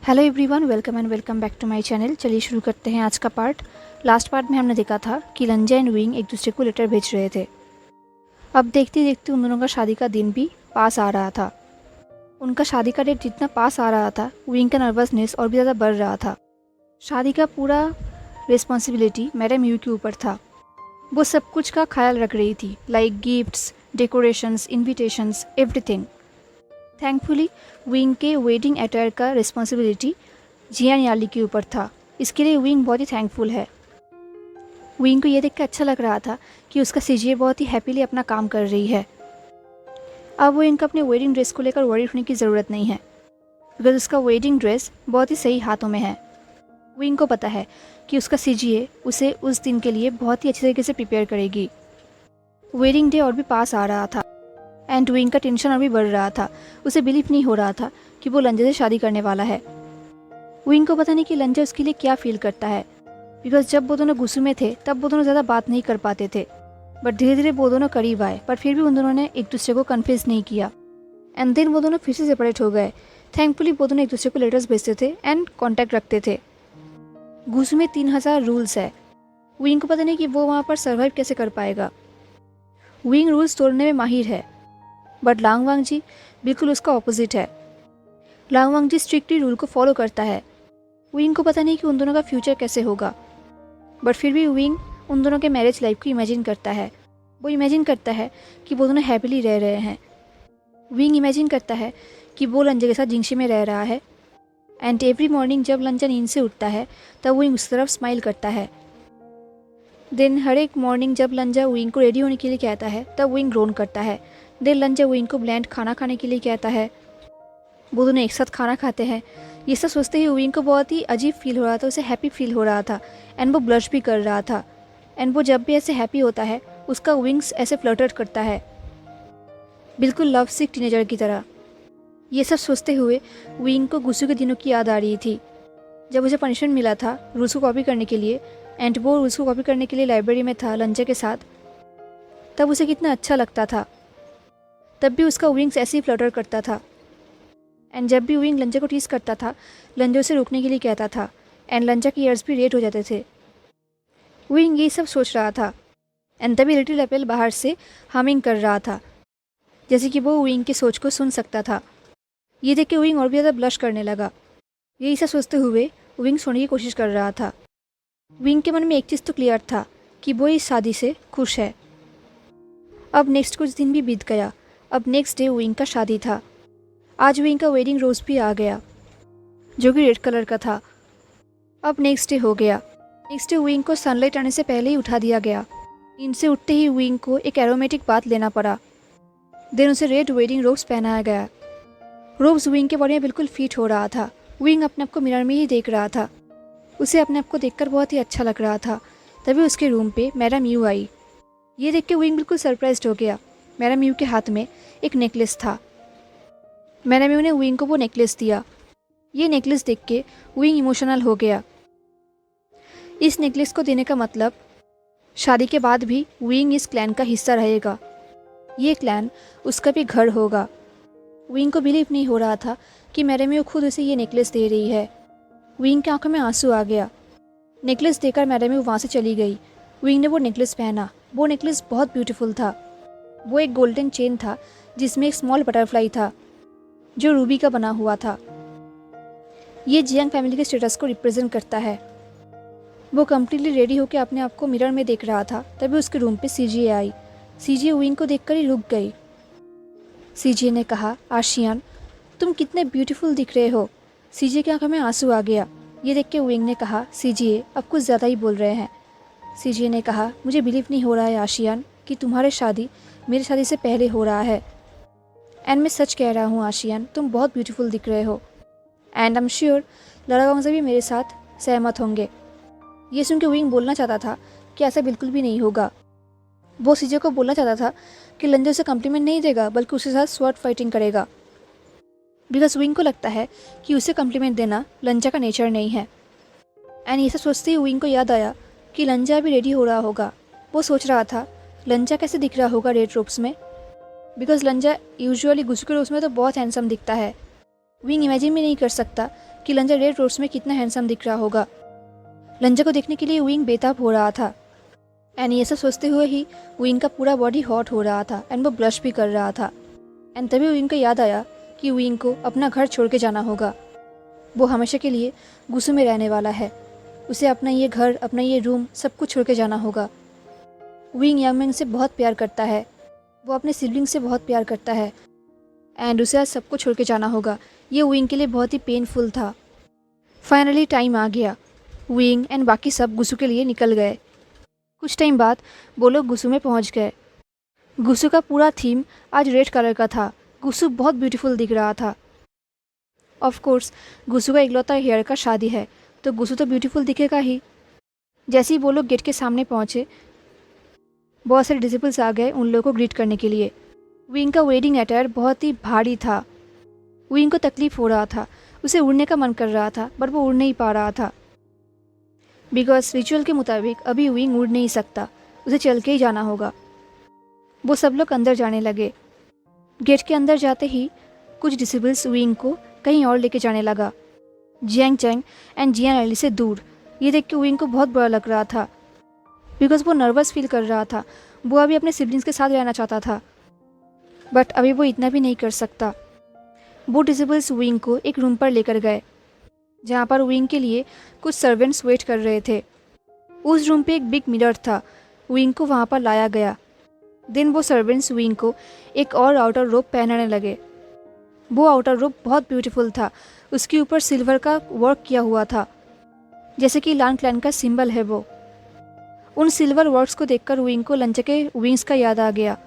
Hello everyone, welcome and welcome back to my channel. चलिए शुरू करते हैं आज का पार्ट। लास्ट पार्ट में हमने देखा था कि लंजा एंड विंग एक दूसरे को लेटर भेज रहे थे। अब देखते देखते उन दोनों का शादी का दिन भी पास आ रहा था। उनका शादी का डेट जितना पास आ रहा था, विंग का नर्वसनेस और भी ज़्यादा बढ़ रहा था। शादी का पूरा रिस्पॉन्सिबिलिटी मैडम यू के ऊपर था। वो सब कुछ का ख्याल रख रही थी, like gifts, decorations, invitations, everything. Thankfully wing के वेडिंग अटायर का रिस्पॉन्सिबिलिटी जियान याली के ऊपर था। इसके लिए विंग बहुत ही थैंकफुल है। विंग को ये देख कर अच्छा लग रहा था कि उसका सीजीए बहुत ही हैप्पीली अपना काम कर रही है। अब वो इनका अपने वेडिंग ड्रेस को लेकर वरी होने की ज़रूरत नहीं है, बिकॉज उसका वेडिंग ड्रेस बहुत ही सही हाथों में है। विंग को पता है कि उसका सीजीए उसे उस दिन के लिए बहुत ही अच्छी तरीके से प्रिपेयर करेगी। वेडिंग डे और भी पास आ रहा था एंड विंग का टेंशन और भी बढ़ रहा था। उसे बिलीव नहीं हो रहा था कि वो लंजा से शादी करने वाला है। विंग को पता नहीं कि लंजा उसके लिए क्या फील करता है, बिकॉज जब वो दोनों गुस्से में थे तब वो दोनों ज़्यादा बात नहीं कर पाते थे, बट धीरे धीरे वो दोनों करीब आए, पर फिर भी उन दोनों ने एक दूसरे को कन्फ्यूज नहीं किया। एंड देन वो दोनों फिर से सेपरेट हो गए। थैंकफुली वो दोनों एक दूसरे को लेटर्स भेजते थे एंड कॉन्टैक्ट रखते थे। गुस्से में 3000 रूल्स है। विंग को पता नहीं कि वो वहाँ पर सर्वाइव कैसे कर पाएगा। विंग रूल्स तोड़ने में माहिर है, बट लांगवांग जी बिल्कुल उसका ऑपोजिट है। लांगवांग जी स्ट्रिक्टली रूल को फॉलो करता है। विंग को पता नहीं कि उन दोनों का फ्यूचर कैसे होगा, बट फिर भी विंग उन दोनों के मैरिज लाइफ को इमेजिन करता है। वो इमेजिन करता है कि वो दोनों हैप्पीली रह रहे हैं। विंग इमेजिन करता है कि वो लंजा के साथ जिंगशी में रह रहा है। एंड एवरी मॉर्निंग जब लंजा नींद से उठता है तब विंग उस तरफ स्माइल करता है। देन हर एक मॉर्निंग जब लंजा विंग को रेडी होने के लिए कहता है तब विंग ग्रोन करता है। देन लंजा विंग को ब्लेंड खाना खाने के लिए कहता है। वो दोनों एक साथ खाना खाते हैं। ये सब सोचते ही विंग को बहुत ही अजीब फील हो रहा था, उसे हैप्पी फील हो रहा था एंड वो ब्लश भी कर रहा था। एंड वो जब भी ऐसे हैप्पी होता है उसका विंग्स ऐसे फ्लटर करता है, बिल्कुल लव सिक टीनेजर की तरह। ये सब सोचते हुए विंग को गुस्से के दिनों की याद आ रही थी, जब उसे पनिशमेंट मिला था रूल्स को कॉपी करने के लिए। एंड वो रूल्स को कॉपी करने के लिए लाइब्रेरी में था लंजा के साथ। तब उसे कितना अच्छा लगता था। तब भी उसका विंग्स ऐसे ही फ्लटर करता था। एंड जब भी विंग लंजा को टीज करता था, लंजा उसे रोकने के लिए कहता था एंड लंजा की ईयर्स भी रेड हो जाते थे। विंग ये सब सोच रहा था एंड तभी लिटिल एप्पल बाहर से हमिंग कर रहा था, जैसे कि वो विंग की सोच को सुन सकता था। ये देख के विंग और भी ज़्यादा ब्लश करने लगा। यही सब सोचते हुए विंग सोने की कोशिश कर रहा था। विंग के मन में एक चीज़ तो क्लियर था कि वो इस शादी से खुश है। अब नेक्स्ट कुछ दिन भी बीत गया। अब नेक्स्ट डे विंग का शादी था। आज विंग का वेडिंग रोज भी आ गया, जो कि रेड कलर का था। अब नेक्स्ट डे हो गया। नेक्स्ट डे विंग को सनलाइट आने से पहले ही उठा दिया गया। नींद से उठते ही विंग को एक एरोमेटिक बाथ लेना पड़ा। देन उसे रेड वेडिंग रोब्स पहनाया गया। रोब्स विंग के बॉडी में बिल्कुल फिट हो रहा था। विंग अपने आप को मिरर में ही देख रहा था। उसे अपने आप को देखकर बहुत ही अच्छा लग रहा था। तभी उसके रूम पे मैडम यू आई। ये देख के विंग बिल्कुल सरप्राइज्ड हो गया। मैडम यू के हाथ में एक नेकलेस था। मैडम यू ने विंग को वो नेकलेस दिया। ये नेकलेस देख के विंग इमोशनल हो गया। इस नेकलेस को देने का मतलब शादी के बाद भी विंग इस क्लैन का हिस्सा रहेगा। ये क्लैन उसका भी घर होगा। विंग को बिलीव नहीं हो रहा था कि मैडम यू खुद उसे ये नेकलेस दे रही है। विंग की आंखों में आंसू आ गया। नेकलेस देकर मैडम यू वहाँ से चली गई। विंग ने वो नेकलेस पहना। वो नेकलेस बहुत ब्यूटीफुल था। वो एक गोल्डन चेन था जिसमें एक स्मॉल बटरफ्लाई था जो रूबी का बना हुआ था। ये जियांग फैमिली के स्टेटस को रिप्रेजेंट करता है। वो कम्प्लीटली रेडी होकर अपने आप को मिरर में देख रहा था। तभी उसके रूम पे सीजीए आई। सीजीए विंग को देखकर ही रुक गई। सीजीए ने कहा, आशियान तुम कितने ब्यूटीफुल दिख रहे हो। सीजीए की आंखों में आंसू आ गया। ये देख के विंग ने कहा, सीजीए अब कुछ ज़्यादा ही बोल रहे हैं। सीजीए ने कहा, मुझे बिलीव नहीं हो रहा है आशियान कि तुम्हारी शादी मेरी शादी से पहले हो रहा है। एंड मैं सच कह रहा हूँ आशियान, तुम बहुत ब्यूटीफुल दिख रहे हो। एंड आई एम श्योर लड़ागांव से भी मेरे साथ सहमत होंगे। ये सुन के विंग बोलना चाहता था कि ऐसा बिल्कुल भी नहीं होगा। वो सीजे को बोलना चाहता था कि लंजा उसे कम्प्लीमेंट नहीं देगा, बल्कि उसके साथ स्वॉर्ड फाइटिंग करेगा। बिकॉज विंग को लगता है कि उसे कम्प्लीमेंट देना लंजा का नेचर नहीं है। एंड ये सब सोचते ही विंग को याद आया कि लंजा भी रेडी हो रहा होगा। वो सोच रहा था लंजा कैसे दिख रहा होगा रेड रोब्स में, बिकॉज लंजा यूजुअली गुस्से के रोब्स में तो बहुत हैंडसम दिखता है। विंग इमेजिन भी नहीं कर सकता कि लंजा रेड रोड्स में कितना हैंडसम दिख रहा होगा। लंजा को देखने के लिए विंग बेताब हो रहा था एंड ये सब सोचते हुए ही विंग का पूरा बॉडी हॉट हो रहा था एंड वो ब्लश भी कर रहा था। एंड तभी विंग को याद आया कि विंग को अपना घर छोड़ के जाना होगा। वो हमेशा के लिए गुस्सू में रहने वाला है, उसे अपना ये घर, अपना ये रूम सब कुछ छोड़ के जाना होगा। विंग यांगमिंग से बहुत प्यार करता है, वो अपने सिबलिंग से बहुत प्यार करता है एंड उसे आज सबको छोड़ के जाना होगा। ये विंग के लिए बहुत ही पेनफुल था। फाइनली टाइम आ गया, विंग एंड बाकी सब गुस्सू के लिए निकल गए। कुछ टाइम बाद वो लोग गुस्सू में पहुंच गए। गुस्सू का पूरा थीम आज रेड कलर का था। गुस्सू बहुत ब्यूटीफुल दिख रहा था। ऑफ कोर्स गुस्सू का इकलौता हेयर का शादी है तो गुस्सू तो ब्यूटीफुल दिखेगा ही। जैसे ही वो लोग गेट के सामने पहुंचे, बहुत सारे डिसिपल्स आ गए उन लोगों को ग्रीट करने के लिए। विंग का वेडिंग अटायर बहुत ही भारी था। विंग को तकलीफ हो रहा था, उसे उड़ने का मन कर रहा था पर वो उड़ नहीं पा रहा था बिकॉज रिचुअल के मुताबिक अभी विंग उड़ नहीं सकता, उसे चल के ही जाना होगा। वो सब लोग अंदर जाने लगे। गेट के अंदर जाते ही कुछ डिसिबल्स विंग को कहीं और लेके जाने लगा, जियांग चैंग एंड जियान अली से दूर। ये देख के विंग को बहुत बुरा लग रहा था बिकॉज वो नर्वस फील कर रहा था। वो अभी अपने सिबलिंग्स के साथ रहना चाहता था बट अभी वो इतना भी नहीं कर सकता। वो डिसिबल्स विंग को एक रूम पर लेकर गए जहाँ पर विंग के लिए कुछ सर्वेंट्स वेट कर रहे थे। उस रूम पे एक बिग मिरर था, विंग को वहाँ पर लाया गया। देन वो सर्वेंट्स विंग को एक और आउटर रोब पहनाने लगे। वो आउटर रोब बहुत ब्यूटीफुल था, उसके ऊपर सिल्वर का वर्क किया हुआ था जैसे कि लान क्लैन का सिंबल है वो। उन सिल्वर वर्क्स को देखकर विंग को लंचा के विंग्स का याद आ गया।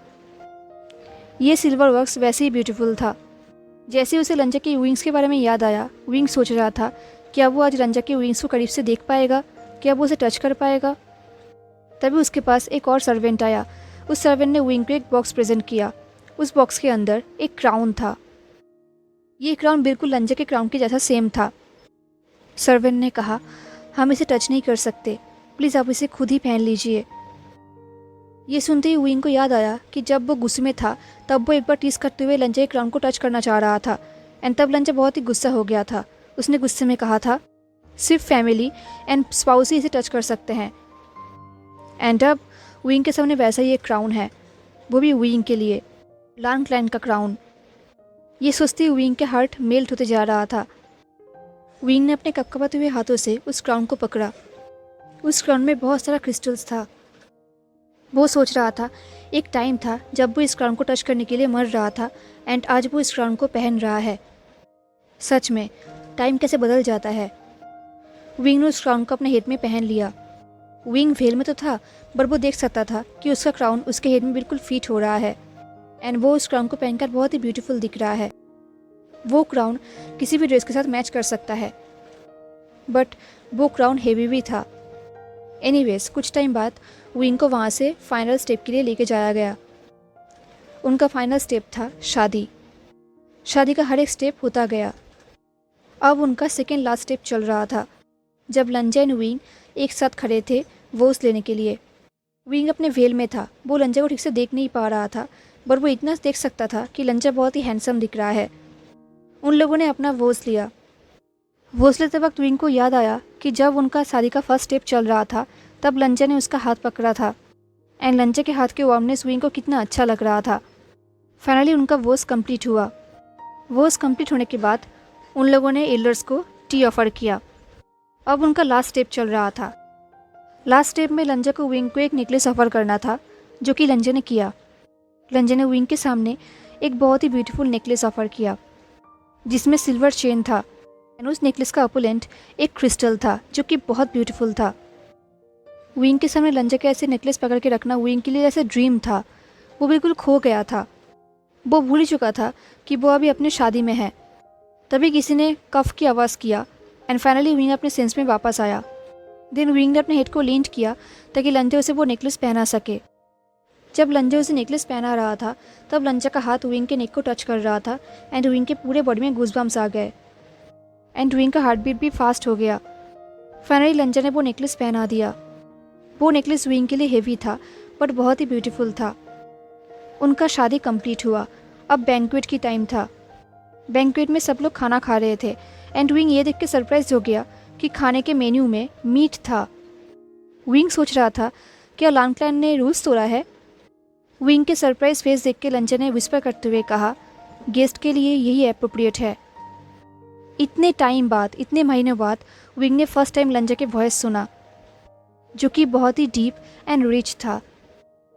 ये सिल्वर वर्क्स वैसे ही ब्यूटीफुल था। जैसे उसे लंचा के विंग्स के बारे में याद आया, विंग सोच रहा था क्या वो आज लंचा के विंग्स को करीब से देख पाएगा, क्या वो उसे टच कर पाएगा। तभी उसके पास एक और सर्वेंट आया। उस सर्वेंट ने विंग को एक बॉक्स प्रेजेंट किया। उस बॉक्स के अंदर एक क्राउन था। ये क्राउन बिल्कुल लंचा के क्राउन के जैसा सेम था। सर्वेंट ने कहा, हम इसे टच नहीं कर सकते, प्लीज़ आप इसे खुद ही पहन लीजिए। ये सुनते ही विंग को याद आया कि जब वो गुस्से में था तब वो एक बार टीस करते हुए लंचा के क्राउन को टच करना चाह रहा था एंड तब लंचा बहुत ही गुस्सा हो गया था। उसने गुस्से में कहा था सिर्फ फैमिली एंड स्पाउस ही इसे टच कर सकते हैं। एंड अब विंग के सामने वैसा ही एक क्राउन है, वो भी विंग के लिए, लान क्लैन का क्राउन। ये सोचते ही विंग के हार्ट मेल्ट होते जा रहा था। विंग ने अपने कपकपाते हुए हाथों से उस क्राउन को पकड़ा। उस क्राउन में बहुत सारा क्रिस्टल्स था। वो सोच रहा था एक टाइम था जब वो इस क्राउन को टच करने के लिए मर रहा था एंड आज वो इस क्राउन को पहन रहा है। सच में टाइम कैसे बदल जाता है। विंग ने उस क्राउन को अपने हेड में पहन लिया। विंग वेल में तो था पर वो देख सकता था कि उसका क्राउन उसके हेड में बिल्कुल फिट हो रहा है एंड वो उस क्राउन को पहनकर बहुत ही ब्यूटीफुल दिख रहा है। वो क्राउन किसी भी ड्रेस के साथ मैच कर सकता है बट वो क्राउन हेवी भी था। एनीवेज कुछ टाइम बाद विंग को वहाँ से फाइनल स्टेप के लिए लेके जाया गया। उनका फाइनल स्टेप था शादी। शादी का हर एक स्टेप होता गया। अब उनका सेकेंड लास्ट स्टेप चल रहा था जब लंजा एंड विंग एक साथ खड़े थे वोस लेने के लिए। विंग अपने वेल में था, वो लंजा को ठीक से देख नहीं पा रहा था पर वो इतना देख सकता था कि लंजा बहुत ही हैंडसम दिख रहा है। उन लोगों ने अपना वोस लिया। वोस लेते वक्त विंग को याद आया कि जब उनका शादी का फर्स्ट स्टेप चल रहा था तब लंचा ने उसका हाथ पकड़ा था एंड लंचा के हाथ के वार्मनेस विंग को कितना अच्छा लग रहा था। फाइनली उनका वोस कंप्लीट हुआ। वोस कंप्लीट होने के बाद उन लोगों ने एल्डर्स को टी ऑफर किया। अब उनका लास्ट स्टेप चल रहा था। लास्ट स्टेप में लंजा को विंग को एक नेकलेस ऑफर करना था जो कि लंजा ने किया। लंजा ने विंग के सामने एक बहुत ही ब्यूटीफुल नेकलेस ऑफर किया जिसमें सिल्वर चेन था एंड उस नेकलेस का अपोलेंट एक क्रिस्टल था जो कि बहुत ब्यूटीफुल था। विंग के सामने लंजा के ऐसे नेकलेस पकड़ के रखना विंग के लिए जैसे ड्रीम था। वो बिल्कुल खो गया था। वो भूल ही चुका था कि वो अभी अपने शादी में है। तभी किसी ने कफ की आवाज़ किया एंड फाइनली विंग अपने सेंस में वापस आया। देन विंग ने अपने हेड को लींट किया ताकि लंजा उसे वो नेकलेस पहना सके। जब लंजा उसे नेकलेस पहना रहा था तब लंजा का हाथ विंग के नेक को टच कर रहा था एंड विंग के पूरे बॉडी में गूज़बम्स आ गए एंड विंग का हार्ट बीट भी फास्ट हो गया। फाइनली लंजा ने वो नेकलेस पहना दिया। वो नेकलेस विंग के लिए हेवी था बट बहुत ही ब्यूटीफुल था। उनका शादी कंप्लीट हुआ। अब बैंक्वेट की टाइम था। बैंक्वेट में सब लोग खाना खा रहे थे एंड विंग ये देख के सरप्राइज हो गया कि खाने के मेन्यू में मीट था। विंग सोच रहा था क्या लांगक्लैन ने रूल्स तोड़ा है। विंग के सरप्राइज फेस देख के लंचा ने विस्पर करते हुए कहा, गेस्ट के लिए यही अप्रोप्रिएट है। इतने टाइम बाद, इतने महीनों बाद विंग ने फर्स्ट टाइम लंचा के वॉइस सुना, जो कि बहुत ही डीप एंड रिच था।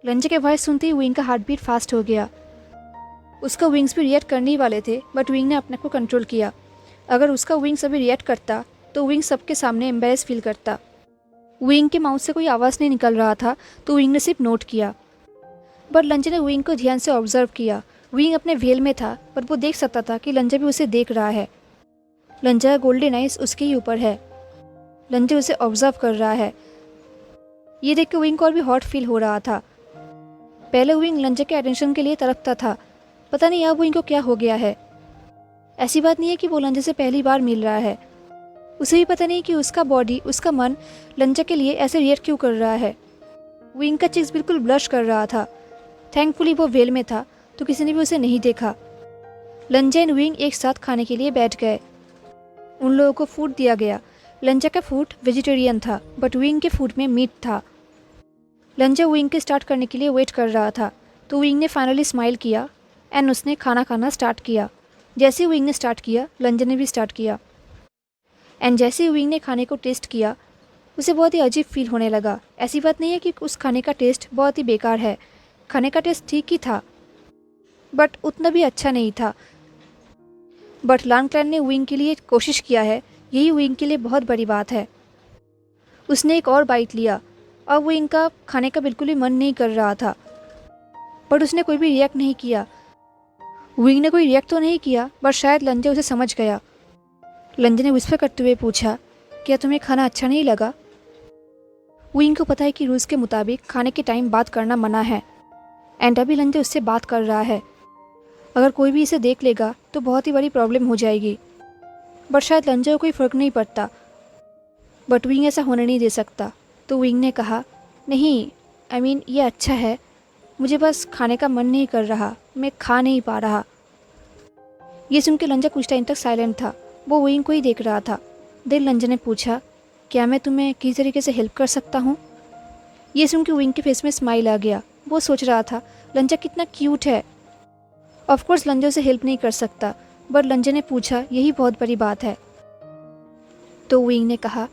लंचा के वॉइस सुनते ही विंग का हार्ट बीट फास्ट हो गया। उसका विंग्स भी रिएक्ट करने ही वाले थे, बट विंग ने अपने को कंट्रोल किया। अगर उसका विंग्स अभी रिएक्ट करता तो विंग सबके सामने एम्बेरस फील करता। विंग के माउथ से कोई आवाज़ नहीं निकल रहा था, तो विंग ने सिर्फ नोट किया। बट लंचा ने विंग को ध्यान से ऑब्जर्व किया। विंग अपने वेल में था, पर वो देख सकता था कि लंचा भी उसे देख रहा है। लंचा का गोल्डन आइज उसके ही ऊपर है। लंचा उसे ऑब्जर्व कर रहा है। ये देख के विंग को और भी हॉट फील हो रहा था। पहले विंग लंचा के अटेंशन के लिए तड़पता था, पता नहीं अब विंग को क्या हो गया है। ऐसी बात नहीं है कि वो लंचा से पहली बार मिल रहा है। उसे भी पता नहीं कि उसका बॉडी, उसका मन लंचा के लिए ऐसे रिएक्ट क्यों कर रहा है। विंग का चिक्स बिल्कुल ब्लश कर रहा था। थैंकफुली वो वेल में था, तो किसी ने भी उसे नहीं देखा। लंचा एंड विंग एक साथ खाने के लिए बैठ गए। उन लोगों को फूड दिया गया। लंचा का फूड वेजिटेरियन था, बट विंग के फूड में मीट था। लंचा विंग के स्टार्ट करने के लिए वेट कर रहा था, तो विंग ने फाइनली स्माइल किया एंड उसने खाना खाना स्टार्ट किया। जैसे ही विंग ने स्टार्ट किया, लंचा ने भी स्टार्ट किया। एंड जैसे ही विंग ने खाने को टेस्ट किया, उसे बहुत ही अजीब फील होने लगा। ऐसी बात नहीं है कि उस खाने का टेस्ट बहुत ही बेकार है। खाने का टेस्ट ठीक ही था, बट उतना भी अच्छा नहीं था। बट लांगक्लैन ने विंग के लिए कोशिश किया है, यही विंग के लिए बहुत बड़ी बात है। उसने एक और बाइट लिया। अब विंग का खाने का बिल्कुल भी मन नहीं कर रहा था, बट उसने कोई भी रिएक्ट नहीं किया। विंग ने कोई रिएक्ट तो नहीं किया, बट शायद लंचा उसे समझ गया। लंचा ने विस्पर करते हुए पूछा, क्या तुम्हें खाना अच्छा नहीं लगा? विंग को पता है कि रूल्स के मुताबिक खाने के टाइम बात करना मना है, एंड अभी लंचा उससे बात कर रहा है। अगर कोई भी इसे देख लेगा तो बहुत ही बड़ी प्रॉब्लम हो जाएगी। बट शायद लंचा को कोई फ़र्क नहीं पड़ता, बट विंग ऐसा होने नहीं दे सकता। तो विंग ने कहा, नहीं, ये अच्छा है, मुझे बस खाने का मन नहीं कर रहा, मैं खा नहीं पा रहा। ये सुन के लंचा कुछ टाइम तक साइलेंट था। वो विंग को ही देख रहा था। देन लंचा ने पूछा, क्या मैं तुम्हें किसी तरीके से हेल्प कर सकता हूँ? ये सुन के विंग के फेस में स्माइल आ गया। वो सोच रहा था लंचा कितना क्यूट है। ऑफकोर्स लंचा उसे हेल्प नहीं कर सकता, बट लंचा ने पूछा, यही बहुत बड़ी बात है। तो विंग ने कहा,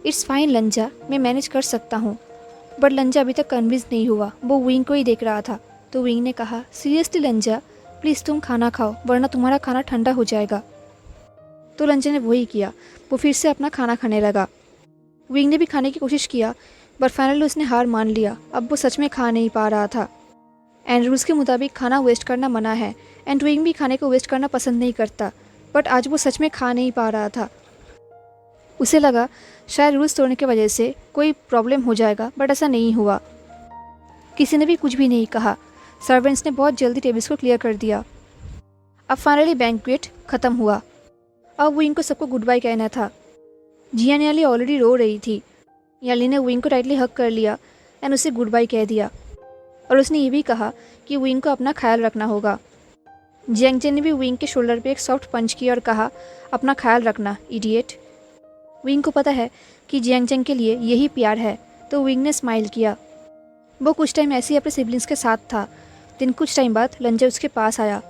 इट्स फाइन लंचा, मैं मैनेज कर सकता हूँ। बट लंचा अभी तक कन्विंस नहीं हुआ। वो विंग को ही देख रहा था। तो विंग ने कहा, सीरियसली लंचा, प्लीज़ तुम खाना खाओ, वरना तुम्हारा खाना ठंडा हो जाएगा। तो लंचा ने वही किया। वो फिर से अपना खाना खाने लगा। विंग ने भी खाने की कोशिश किया, बट फाइनली उसने हार मान लिया। अब वो सच में खा नहीं पा रहा था। एंड रूल्स के मुताबिक खाना वेस्ट करना मना है, एंड विंग भी खाने को वेस्ट करना पसंद नहीं करता। बट आज वो सच में खा नहीं पा रहा था। उसे लगा शायद रूल्स तोड़ने की वजह से कोई प्रॉब्लम हो जाएगा, बट ऐसा नहीं हुआ। किसी ने भी कुछ भी नहीं कहा। सर्वेंट्स ने बहुत जल्दी टेबल्स को क्लियर कर दिया। अब फाइनली बैंक्वेट ख़त्म हुआ। अब विंग को सबको गुड बाय कहना था। जियान ऑलरेडी रो रही थी। याली ने विंग को टाइटली हग कर लिया एंड उसे गुड बाय कह दिया। और उसने ये भी कहा कि विंग को अपना ख्याल रखना होगा। जियांगजेन ने भी विंग के शोल्डर पे एक सॉफ्ट पंच किया और कहा, अपना ख्याल रखना इडियट। विंग को पता है कि जियांगजेन के लिए यही प्यार है, तो विंग ने स्माइल किया। वो कुछ टाइम ऐसे ही अपने सिबलिंग्स के साथ था। दिन कुछ टाइम बाद लंचा उसके पास आया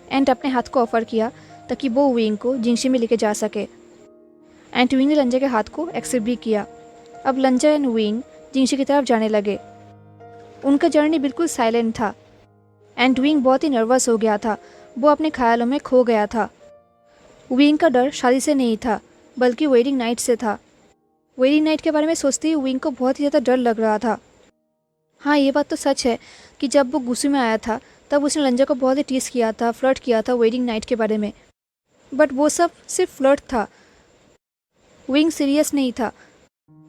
एंड अपने हाथ को ऑफर किया ताकि वो विंग को जिंगशी में लेके जा सके। एंड विंग ने लंचा के हाथ को एक्सेप्ट भी किया। अब लंचा एंड विंग जिंगशी की तरफ जाने लगे। उनका जर्नी बिल्कुल साइलेंट था एंड विंग बहुत ही नर्वस हो गया था। वो अपने ख्यालों में खो गया था। विंग का डर शादी से नहीं था, बल्कि वेडिंग नाइट से था। वेडिंग नाइट के बारे में सोचते ही विंग को बहुत ही ज़्यादा डर लग रहा था। हाँ, ये बात तो सच है कि जब वो गुस्से में आया था तब उसने लंचा को बहुत ही टीस किया था, फ्लर्ट किया था वेडिंग नाइट के बारे में। बट वो सब सिर्फ फ्लर्ट था। विंग सीरियस नहीं था।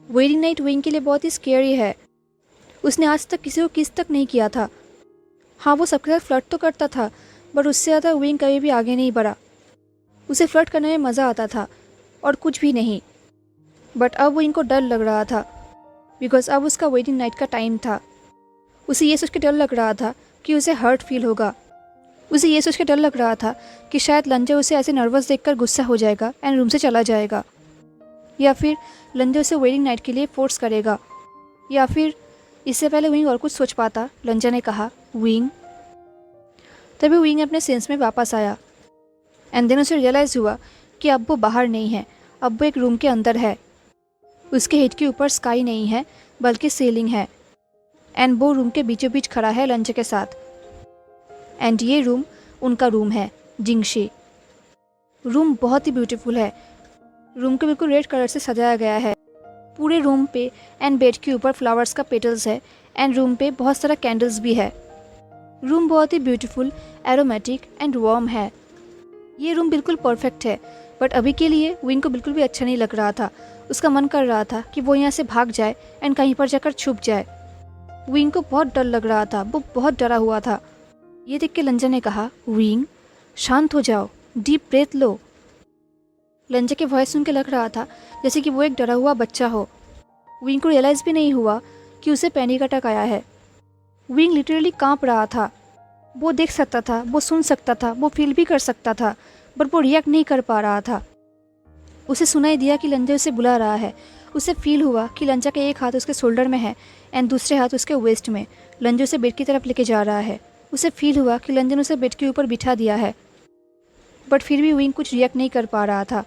वेडिंग नाइट विंग के लिए बहुत ही स्केरी है। उसने आज तक किसी को किस तक नहीं किया था। हाँ, वो सबके साथ फ्लर्ट तो करता था, बट उससे ज़्यादा विंग कभी भी आगे नहीं बढ़ा। उसे फ्लर्ट करने में मज़ा आता था और कुछ भी नहीं। बट अब विंग को डर लग रहा था, बिकॉज अब उसका वेडिंग नाइट का टाइम था। उसे ये सोच के डर लग रहा था कि उसे हर्ट फील होगा। उसे ये सोच के डर लग रहा था कि शायद लंजा उसे ऐसे नर्वस देखकर गुस्सा हो जाएगा एंड रूम से चला जाएगा, या फिर लंजा उसे वेडिंग नाइट के लिए फोर्स करेगा, या फिर इससे पहले विंग और कुछ सोच पाता, लंजा ने कहा विंग। तभी विंग अपने सेंस में वापस आया एंड देन उसे रियलाइज़ हुआ कि अब वो बाहर नहीं है, अब वो एक रूम के अंदर है। उसके हेड के ऊपर स्काई नहीं है बल्कि सीलिंग है एंड वो रूम के बीचों बीच खड़ा है लंजा के साथ। एंड ये रूम उनका रूम है, जिंगशी। रूम बहुत ही ब्यूटीफुल है। रूम को बिल्कुल रेड कलर से सजाया गया है। पूरे रूम पे एंड बेड के ऊपर फ्लावर्स का पेटल्स है एंड रूम पे बहुत सारा कैंडल्स भी है। रूम बहुत ही ब्यूटीफुल, एरोमेटिक एंड वार्म है। ये रूम बिल्कुल परफेक्ट है, बट अभी के लिए विंग को बिल्कुल भी अच्छा नहीं लग रहा था। उसका मन कर रहा था कि वो यहाँ से भाग जाए एंड कहीं पर जाकर छुप जाए। विंग को बहुत डर लग रहा था, वो बहुत डरा हुआ था। ये देख के लंजा ने कहा विंग शांत हो जाओ, डीप ब्रेथ लो। लंजा के वॉइस सुन के लग रहा था जैसे कि वो एक डरा हुआ बच्चा हो। विंग को रियलाइज़ भी नहीं हुआ कि उसे पैनिक अटैक आया है। विंग लिटरली कांप रहा था। वो देख सकता था, वो सुन सकता था, वो फील भी कर सकता था, बट वो रिएक्ट नहीं कर पा रहा था। उसे सुनाई दिया कि लंजा उसे बुला रहा है। उसे फील हुआ कि लंजा का एक हाथ उसके शोल्डर में है एंड दूसरे हाथ उसके वेस्ट में। लंजा उसे बेड की तरफ लेके जा रहा है। उसे फील हुआ कि लंजा ने उसे बेड के ऊपर बिठा दिया है, बट फिर भी विंग कुछ रिएक्ट नहीं कर पा रहा था।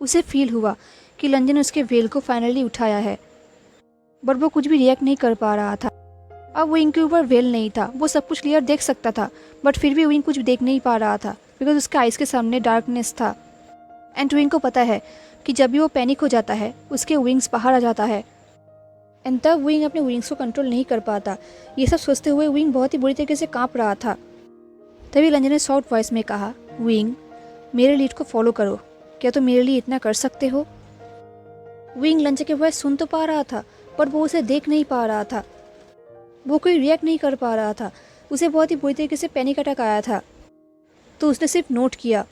उसे फील हुआ कि लंजा ने उसके वेल को फाइनली उठाया है, बट वो कुछ भी रिएक्ट नहीं कर पा रहा था। अब विंग के ऊपर वेल नहीं था। वो सब कुछ क्लियर देख सकता था, बट फिर भी विंग कुछ देख नहीं पा रहा था बिकॉज उसके आइज़ के सामने डार्कनेस था। एंड विंग को पता है कि जब भी वो पैनिक हो जाता है उसके विंग्स बाहर आ जाता है एंड तब विंग अपने विंग्स को कंट्रोल नहीं कर पाता। ये सब सोचते हुए विंग बहुत ही बुरी तरीके से कांप रहा था। तभी लंजा ने सॉफ्ट वॉइस में कहा विंग मेरे लीड को फॉलो करो, क्या तुम मेरे लिए इतना कर सकते हो? विंग लंजा के वॉइस सुन तो पा रहा था, पर वो उसे देख नहीं पा रहा था। वो कोई रिएक्ट नहीं कर पा रहा था। उसे बहुत ही बुरी तरीके से पैनिक अटैक आया था, तो उसने सिर्फ नोट किया।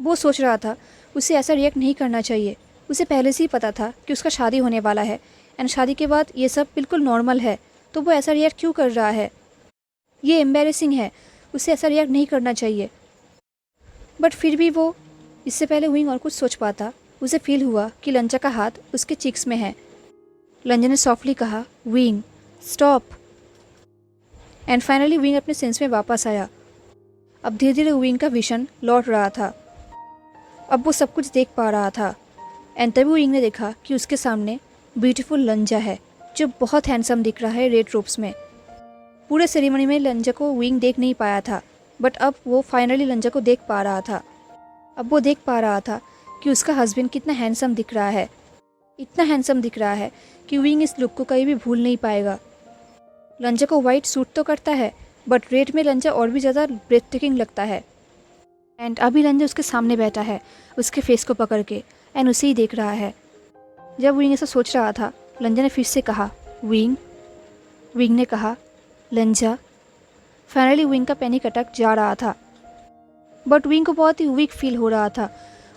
वो सोच रहा था उसे ऐसा रिएक्ट नहीं करना चाहिए। उसे पहले से ही पता था कि उसका शादी होने वाला है एंड शादी के बाद ये सब बिल्कुल नॉर्मल है, तो वो ऐसा रिएक्ट क्यों कर रहा है? ये एम्बैरेसिंग है, उसे ऐसा रिएक्ट नहीं करना चाहिए। बट फिर भी वो, इससे पहले विंग और कुछ सोच पाता, उसे फील हुआ कि लंजा का हाथ उसके चिक्स में है। लंजा ने सॉफ्टली कहा wing stop. And finally wing अपने सेंस में वापस आया। अब धीरे धीरे विंग का विजन लौट रहा था। अब वो सब कुछ देख पा रहा था। एंड तभी विंग ने देखा कि उसके सामने ब्यूटीफुल लंजा है जो बहुत हैंडसम दिख रहा है रेड रोब्स में। पूरे सेरेमनी में लंजा को विंग देख नहीं पाया था, बट अब वो फाइनली लंजा को देख पा रहा था। अब वो देख पा रहा था कि उसका हस्बैंड कितना हैंडसम दिख रहा है। इतना हैंडसम दिख रहा है कि विंग इस लुक को कहीं भी भूल नहीं पाएगा। लंजा को वाइट सूट तो करता है, बट रेड में लंजा और भी ज़्यादा ब्रेथटेकिंग लगता है। एंड अभी लंजा उसके सामने बैठा है, उसके फेस को पकड़ के, एंड उसे ही देख रहा है। जब विंग ऐसा सोच रहा था, लंजा ने फिर से कहा विंग। विंग ने कहा लंजा। फाइनली विंग का पैनिक अटैक जा रहा था, बट विंग को बहुत ही वीक फील हो रहा था।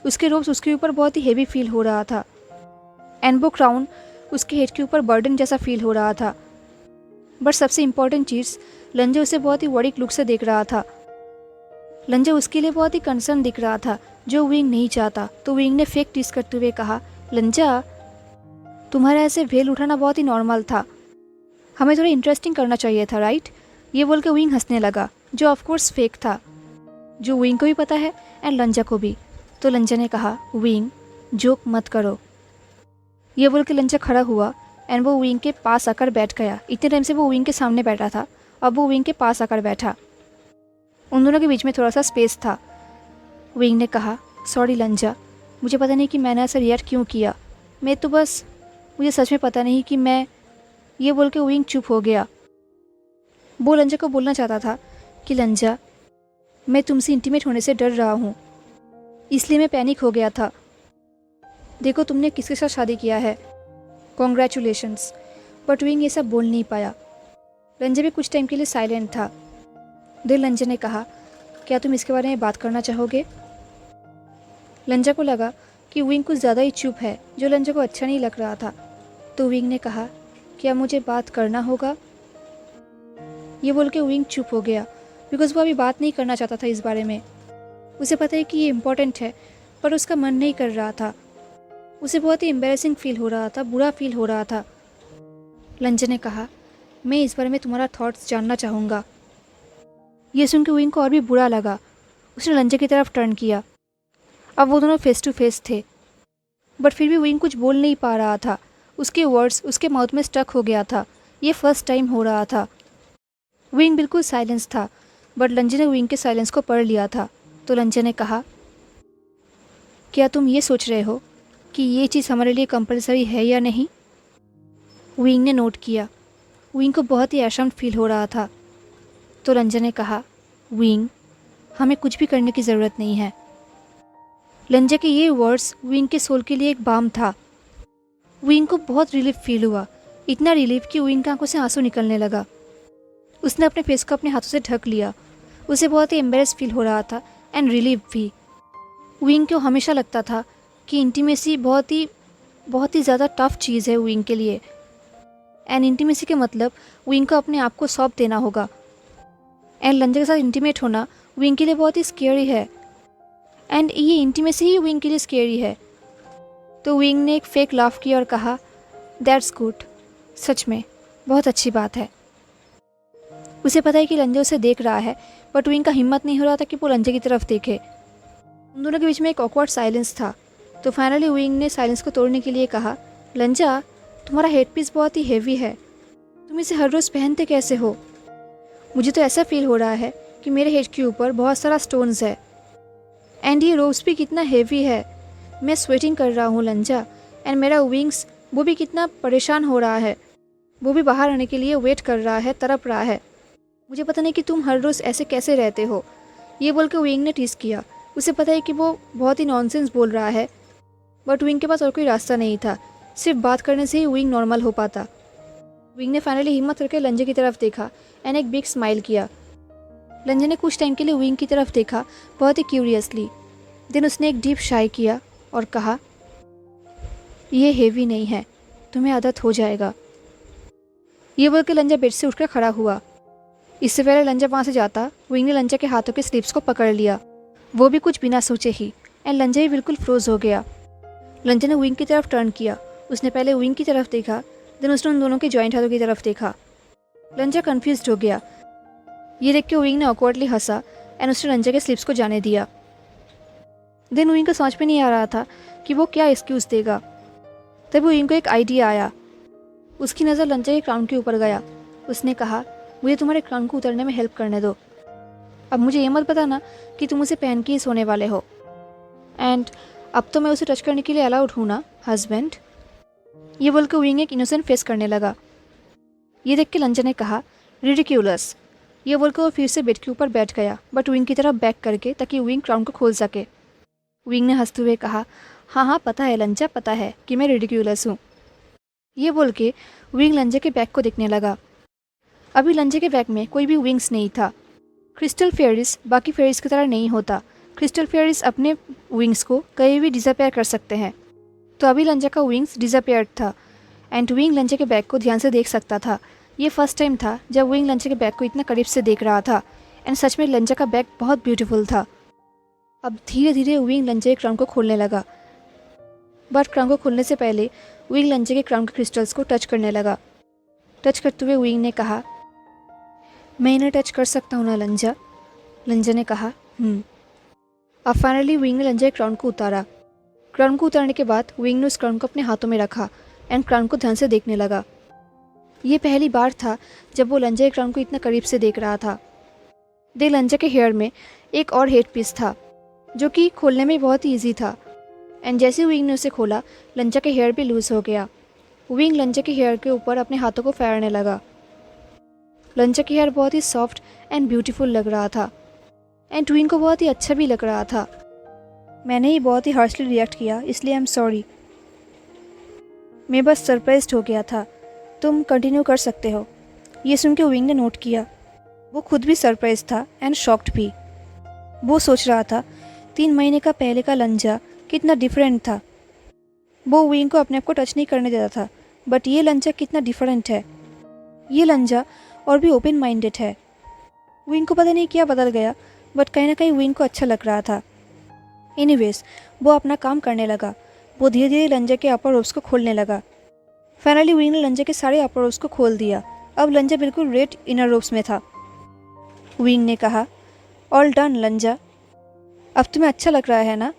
उसके रोब्स उसके ऊपर बहुत ही हेवी फील हो रहा था एंड वो क्राउन उसके हेड के ऊपर बर्डन जैसा फील हो रहा था। बट सबसे इम्पॉर्टेंट चीज़, लंजा उसे बहुत ही वरीड लुक से देख रहा था। लंजा उसके लिए बहुत ही कंसर्न दिख रहा था, जो विंग नहीं चाहता। तो विंग ने फेक टीज करते हुए कहा लंजा तुम्हारा ऐसे वेल उठाना बहुत ही नॉर्मल था, हमें थोड़ा इंटरेस्टिंग करना चाहिए था, राइट? ये बोल के विंग हंसने लगा, जो ऑफकोर्स फेक था, जो विंग को भी पता है एंड लंजा को भी। तो लंजा ने कहा विंग जोक मत करो। ये बोल के लंजा खड़ा हुआ एंड वो विंग के पास आकर बैठ गया। इतने टाइम से वो विंग के सामने बैठा था, अब वो विंग के पास आकर बैठा। उन दोनों के बीच में थोड़ा सा स्पेस था। विंग ने कहा सॉरी लंजा, मुझे पता नहीं कि मैंने ऐसा रिएक्ट क्यों किया। मैं तो बस, मुझे सच में पता नहीं कि मैं। ये बोल के विंग चुप हो गया। वो लंजा को बोलना चाहता था कि लंजा मैं तुमसे इंटीमेट होने से डर रहा हूँ, इसलिए मैं पैनिक हो गया था। देखो तुमने किसके साथ शादी किया है, कॉन्ग्रेचुलेशंस। बट विंग ये सब बोल नहीं पाया। लंजा भी कुछ टाइम के लिए साइलेंट था। दिल लंजा ने कहा क्या तुम इसके बारे में बात करना चाहोगे? लंजा को लगा कि विंग कुछ ज़्यादा ही चुप है, जो लंजा को अच्छा नहीं लग रहा था। तो विंग ने कहा क्या मुझे बात करना होगा? ये बोल के विंग चुप हो गया। बिकॉज़ वो अभी बात नहीं करना चाहता था इस बारे में। उसे पता है कि ये इम्पोर्टेंट है, पर उसका मन नहीं कर रहा था। उसे बहुत ही एम्बैरेसिंग फील हो रहा था, बुरा फील हो रहा था। लंजा ने कहा, मैं इस बारे में तुम्हारा थॉट्स जानना चाहूँगा। ये सुन के विंग को और भी बुरा लगा। उसने लंजा की तरफ टर्न किया। अब वो दोनों फेस टू फेस थे, बट फिर भी विंग कुछ बोल नहीं पा रहा था। उसके वर्ड्स उसके माउथ में स्टक हो गया था। ये फर्स्ट टाइम हो रहा था। विंग बिल्कुल साइलेंस था, बट लंजा ने विंग के साइलेंस को पढ़ लिया था। तो लंजा ने कहा, क्या तुम ये सोच रहे हो कि ये चीज़ हमारे लिए कंपलसरी है या नहीं? विंग ने नोट किया। विंग को बहुत ही अशम्ड फील हो रहा था। तो लंजा ने कहा, विंग, हमें कुछ भी करने की ज़रूरत नहीं है। लंजा के ये वर्ड्स विंग के सोल के लिए एक बाम था। विंग को बहुत रिलीफ फील हुआ, इतना रिलीफ कि विंग की आंखों से आंसू निकलने लगा। उसने अपने फेस को अपने हाथों से ढक लिया। उसे बहुत ही एम्बेरस फील हो रहा था एंड रिलीफ भी। विंग को हमेशा लगता था कि इंटीमेसी बहुत ही ज़्यादा टफ चीज़ है विंग के लिए। एंड इंटीमेसी के मतलब विंग को अपने आप को सौंप देना होगा। एंड लंजा के साथ इंटीमेट होना विंग के लिए बहुत ही स्केरी है। एंड ये इंटीमेसी ही विंग के लिए स्केरी है। तो विंग ने एक फेक लाफ किया और कहा, दैट्स गुड, सच में बहुत अच्छी बात है। उसे पता है कि लंजा उसे देख रहा है, बट विंग का हिम्मत नहीं हो रहा था कि वो लंजा की तरफ देखे। उन दोनों के बीच में एक ऑकवर्ड साइलेंस था। तो फाइनली विंग ने साइलेंस को तोड़ने के लिए कहा, लंजा, तुम्हारा हेड पीस बहुत ही हेवी है, तुम इसे हर रोज़ पहनते कैसे हो? मुझे तो ऐसा फील हो रहा है कि मेरे हेड के ऊपर बहुत सारा स्टोन्स है। एंड ये रोब्स भी कितना हेवी है। मैं स्वेटिंग कर रहा हूँ लंजा। एंड मेरा विंग्स वो भी कितना परेशान हो रहा है। वो भी बाहर आने के लिए वेट कर रहा है, तड़प रहा है। मुझे पता नहीं कि तुम हर रोज़ ऐसे कैसे रहते हो। ये बोल के विंग ने टीस किया। उसे पता है कि वो बहुत ही नॉनसेंस बोल रहा है, बट विंग के पास और कोई रास्ता नहीं था। सिर्फ बात करने से ही विंग नॉर्मल हो पाता। विंग ने फाइनली हिम्मत करके लंजा की तरफ देखा एंड एक बिग स्माइल किया। लंजा ने कुछ टाइम के लिए विंग की तरफ देखा, बहुत ही क्यूरियसली। देन उसने एक डीप शाई किया और कहा, ये हेवी नहीं है, तुम्हें आदत हो जाएगा। ये बोल के लंजा बेड से उठकर खड़ा हुआ। इससे पहले लंजा वहाँ से जाता, विंग ने लंजा के हाथों के स्लीव्स को पकड़ लिया, वो भी कुछ बिना सोचे ही। एंड लंजा ही बिल्कुल फ्रोज हो गया। लंजा ने विंग की तरफ टर्न किया। उसने पहले विंग की तरफ देखा, देन उसने उन दोनों के जॉइंट हाथों की तरफ देखा। लंजा कन्फ्यूज्ड हो गया। ये देख के विंग ने ऑकवर्डली हंसा एंड उसने लंजा के स्लीव्स को जाने दिया। देन विंग को समझ में नहीं आ रहा था कि वो क्या एक्सक्यूज़ देगा। तभी विंग को एक आइडिया आया। उसकी नज़र लंजा के क्राउन के ऊपर गया। उसने कहा, मुझे तुम्हारे क्राउन को उतरने में हेल्प करने दो। अब मुझे ये मत बताना कि तुम उसे पहन के ही सोने वाले हो। एंड अब तो मैं उसे टच करने के लिए अलाउड हूँ ना, हस्बैंड? ये बोल के विंग एक इनोसेंट फेस करने लगा। ये देख के लंजा ने कहा, रिडिक्यूलस। ये बोल के वो फिर से बेड के ऊपर बैठ गया, बट विंग की तरफ बैक करके, ताकि विंग क्राउन को खोल सके। विंग ने हंसते हुए कहा, हाँ पता है लंजा, पता है कि मैं रिडिक्यूलस हूँ। ये बोल के विंग लंजा के बैग को देखने लगा। अभी लंजा के बैग में कोई भी विंग्स नहीं था। क्रिस्टल फेयरिस बाकी फेयरिस की तरह नहीं होता। क्रिस्टल फेयरिस अपने विंग्स को कहीं भी डिसअपेयर कर सकते हैं। तो अभी लंजा का विंग्स डिसअपेयर्ड था एंड विंग लंजा के बैग को ध्यान से देख सकता था। ये फर्स्ट टाइम था जब विंग लंजा के बैग को इतना करीब से देख रहा था। एंड सच में लंजा का बैग बहुत ब्यूटीफुल था। अब धीरे धीरे विंग लंजा के क्राउन को खोलने लगा, बट क्राउन को खोलने से पहले विंग लंजा के क्राउन के क्रिस्टल्स को टच करने लगा। टच करते हुए विंग ने कहा, मैं इन्हें टच कर सकता हूँ ना लंजा? लंजा ने कहा, अब फाइनली विंग ने लंजा के क्राउन को उतारा। क्राउन को उतारने के बाद विंग ने उस क्राउन को अपने हाथों में रखा एंड क्राउन को ध्यान से देखने लगा। ये पहली बार था जब वो लंजा के क्राउन को इतना करीब से देख रहा था। लंजा के हेयर में एक और हेड पीस था जो कि खोलने में बहुत ही ईजी था। एंड जैसे विंग ने उसे खोला, लंजा के हेयर भी लूज हो गया। विंग लंजा के हेयर के ऊपर अपने हाथों को फेरने लगा। लंजा के हेयर बहुत ही सॉफ्ट एंड ब्यूटीफुल लग रहा था एंड विंग को बहुत ही अच्छा भी लग रहा था। मैंने ही बहुत ही हार्शली रिएक्ट किया, इसलिए आई एम सॉरी। मैं बस सरप्राइज्ड हो गया था। तुम कंटिन्यू कर सकते हो। ये सुन के विंग ने नोट किया। वो खुद भी सरप्राइज था एंड शॉक्ड भी। वो सोच रहा था 3 महीने का पहले का लंजा कितना डिफरेंट था। वो विंग को अपने आप को टच नहीं करने देता था, बट ये लंजा कितना डिफरेंट है। ये लंजा और भी ओपन माइंडेड है। विंग को पता नहीं क्या बदल गया, बट कहीं ना कहीं विंग को अच्छा लग रहा था। एनीवेज, वो अपना काम करने लगा। वो धीरे धीरे लंजा के अपर रोप्स को खोलने लगा। फाइनली विंग ने लंजा के सारे अपर रोप्स को खोल दिया। अब लंजा बिल्कुल रेड इनर रोप्स में था। विंग ने कहा, ऑल डन लंजा, अब तुम्हें अच्छा लग रहा है ना?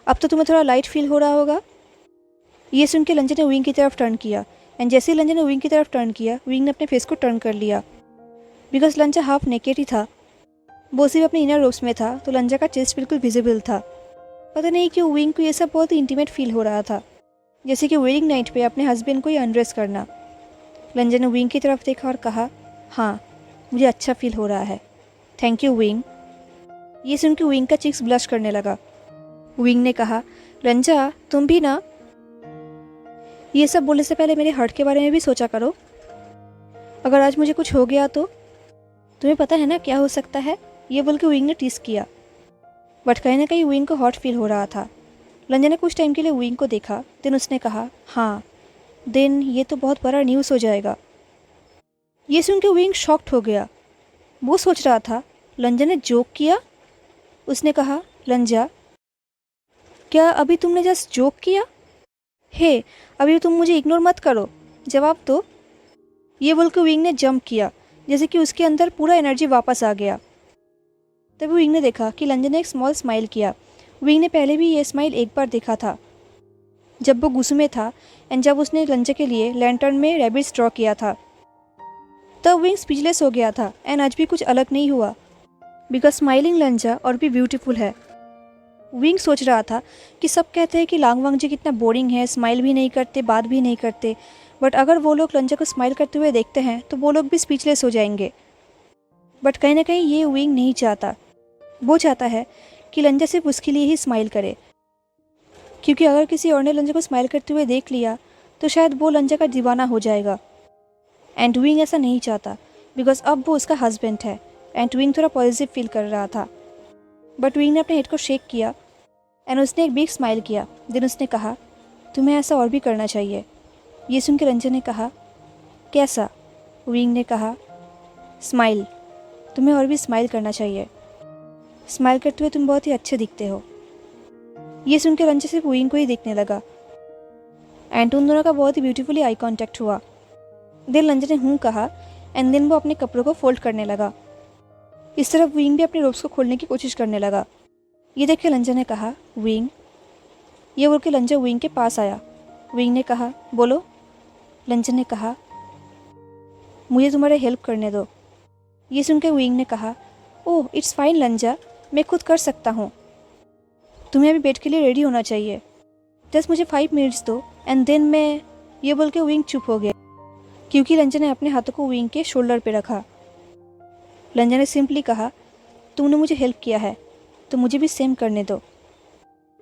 अब तो तुम्हें थोड़ा लाइट फील हो रहा होगा। ये सुन के लंजा ने विंग की तरफ टर्न किया, एंड जैसे ही लंजा ने विंग की तरफ टर्न किया, विंग ने अपने फेस को टर्न कर लिया। बिकॉज लंजा हाफ नेकेड ही था, वो सिर्फ अपने इनर रोप्स में था, तो लंजा का चेस्ट बिल्कुल विजिबल था। पता नहीं क्यों विंग को ये सब बहुत ही इंटीमेट फील हो रहा था, जैसे कि वेडिंग नाइट पे अपने हस्बैंड को ही अनड्रेस करना। लंजा ने विंग की तरफ देखा और कहा, हाँ मुझे अच्छा फील हो रहा है, थैंक यू विंग। ये सुन के विंग का चिक्स ब्लश करने लगा। विंग ने कहा, लंजा तुम भी ना, ये सब बोलने से पहले मेरे हर्ट के बारे में भी सोचा करो। अगर आज मुझे कुछ हो गया तो तुम्हें पता है ना क्या हो सकता है। ये बोल के विंग ने टीस किया, बट कहीं ना कहीं विंग को हॉट फील हो रहा था। लंजा ने कुछ टाइम के लिए विंग को देखा, देन उसने कहा, हाँ देन ये तो बहुत बड़ा न्यूज़ हो जाएगा। ये सुन के विंग शॉक्ड हो गया। वो सोच रहा था लंजा ने जोक किया। उसने कहा, लंजा क्या अभी तुमने जस्ट जोक किया? हे अभी तुम मुझे इग्नोर मत करो, जवाब दो। ये बोल के विंग ने जंप किया, जैसे कि उसके अंदर पूरा एनर्जी वापस आ गया। तभी विंग ने देखा कि लंजा ने एक स्मॉल स्माइल किया। विंग ने पहले भी ये स्माइल एक बार देखा था, जब वो गुस्से में था, एंड जब उसने लंजा के लिए लैंटर्न में रैबिट्स ड्रॉ किया था। तब विंग स्पीचलेस हो गया था, एंड आज भी कुछ अलग नहीं हुआ, बिकॉज स्माइलिंग लंजा और भी ब्यूटीफुल है। विंग सोच रहा था कि सब कहते हैं कि लांगवांग जी कितना बोरिंग है, स्माइल भी नहीं करते, बात भी नहीं करते, बट अगर वो लोग लंजा को स्माइल करते हुए देखते हैं तो वो लोग भी स्पीचलेस हो जाएंगे। बट कहीं ना कहीं ये विंग नहीं चाहता। वो चाहता है कि लंजा सिर्फ उसके लिए ही स्माइल करे, क्योंकि अगर किसी और ने लंजा को स्माइल करते हुए देख लिया तो शायद वो लंजा का दीवाना हो जाएगा। एंड विंग ऐसा नहीं चाहता, बिकॉज अब वो उसका हस्बैंड है, एंड विंग थोड़ा पॉजिटिव फील कर रहा था। बट विंग ने अपने हेड को शेक किया, एंड उसने एक बिग स्माइल किया। देन उसने कहा, तुम्हें ऐसा और भी करना चाहिए। ये सुन के लंजा ने कहा, कैसा? विंग ने कहा, स्माइल, तुम्हें और भी स्माइल करना चाहिए। स्माइल करते हुए तुम बहुत ही अच्छे दिखते हो। ये सुन के लंजा सिर्फ विंग को ही देखने लगा, एंड उन दोनों का बहुत ही ब्यूटीफुली आई कॉन्टैक्ट हुआ। देन लंजा ने हूँ कहा, एंड देन वो अपने कपड़ों को फोल्ड करने लगा। इस तरफ विंग भी अपने रोप्स को खोलने की कोशिश करने लगा। ये देख के लंजा ने कहा, विंग। ये बोल के लंजा विंग के पास आया। विंग ने कहा, बोलो। लंजा ने कहा, मुझे तुम्हारे हेल्प करने दो। ये सुन के विंग ने कहा, ओह इट्स फाइन लंजा, मैं खुद कर सकता हूँ। तुम्हें अभी बेड के लिए रेडी होना चाहिए, जस्ट मुझे 5 मिनट्स दो, एंड देन मैं। ये बोल के विंग चुप हो गया, क्योंकि लंजा ने अपने हाथों को विंग के शोल्डर पे रखा। लंजा ने सिंपली कहा, तुमने मुझे हेल्प किया है तो मुझे भी सेम करने दो।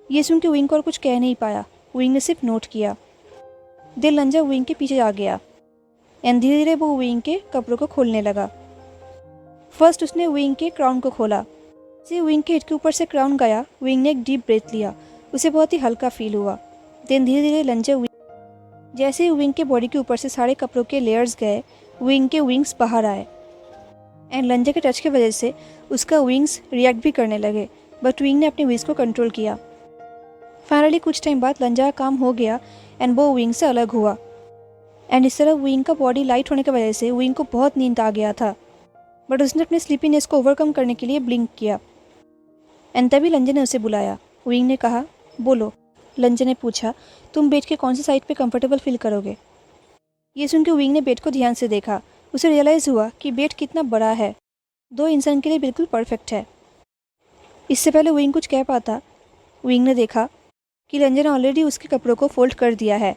ये सुन के विंग को और कुछ कह नहीं पाया। विंग ने सिर्फ नोट किया। देन लंजा विंग के पीछे आ गया, एंड धीरे धीरे वो विंग के कपड़ों को खोलने लगा। फर्स्ट उसने विंग के क्राउन को खोला। जैसे विंग के हेड के ऊपर से क्राउन गया, विंग ने एक डीप ब्रेथ लिया। उसे बहुत ही हल्का फील हुआ। देन धीरे धीरे लंजा जैसे ही विंग के बॉडी के ऊपर से सारे कपड़ों के लेयर्स गए, विंग के विंग्स बाहर आए, एंड लंजा के टच की वजह से उसका विंग्स रिएक्ट भी करने लगे, बट विंग ने अपने विंग्स को कंट्रोल किया। फाइनली कुछ टाइम बाद लंजा का काम हो गया, एंड वो विंग से अलग हुआ। एंड इस तरह विंग का बॉडी लाइट होने की वजह से विंग को बहुत नींद आ गया था, बट उसने अपने स्लीपीनेस को ओवरकम करने के लिए ब्लिंक किया। एंड तभी लंजा ने उसे बुलाया। विंग ने कहा, बोलो। लंजा ने पूछा, तुम बेड के कौन सी साइड पे कंफर्टेबल फील करोगे? ये सुन के विंग ने बेड को ध्यान से देखा। उसे रियलाइज़ हुआ कि बेड कितना बड़ा है, 2 इंसान के लिए बिल्कुल परफेक्ट है। इससे पहले विंग कुछ कह पाता, विंग ने देखा कि लंजा ने ऑलरेडी उसके कपड़ों को फोल्ड कर दिया है,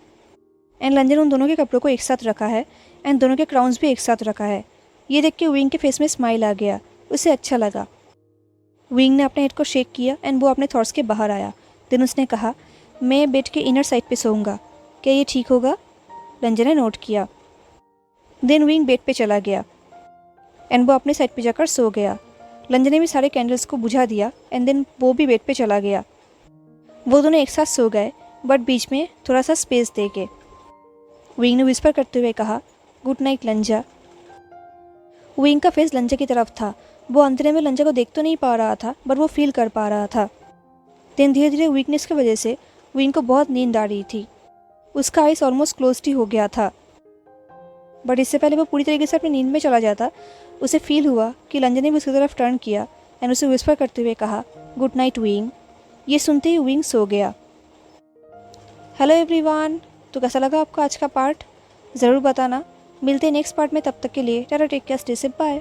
एंड लंजा ने उन दोनों के कपड़ों को एक साथ रखा है, एंड दोनों के क्राउन्स भी एक साथ रखा है। ये देख के विंग के फेस में स्माइल आ गया। उसे अच्छा लगा। विंग ने अपने हेड को शेक किया, एंड वो अपने थॉट्स के बाहर आया। देन उसने कहा, मैं बेड के इनर साइड पे सोऊंगा, क्या ये ठीक होगा? लंजा ने नोट किया। देन विंग बेड पे चला गया, एंड वो अपने साइड पे जाकर सो गया। लंजा ने भी सारे कैंडल्स को बुझा दिया, एंड देन वो भी बेड पे चला गया। वो दोनों एक साथ सो गए, बट बीच में थोड़ा सा स्पेस दे के। विंग ने विस्पर करते हुए कहा, गुड नाइट लंजा। विंग का फेस लंजा की तरफ था। वो अंधेरे में लंजा को देख तो नहीं पा रहा था, बट वो फील कर पा रहा था। दिन धीरे धीरे वीकनेस की वजह से विंग को बहुत नींद आ रही थी। उसका आइस ऑलमोस्ट क्लोज ही हो गया था, बट इससे पहले वो पूरी तरीके से अपनी नींद में चला जाता, उसे फील हुआ कि लंजा ने भी उसकी तरफ टर्न किया एंड उसे विस्पर करते हुए कहा, गुड नाइट विंग। ये सुनते ही विंग सो गया। हेलो एवरीवन, तो कैसा लगा आपको आज का पार्ट? ज़रूर बताना। मिलते हैं नेक्स्ट पार्ट में, तब तक के लिए tata, take care, stay safe, bye.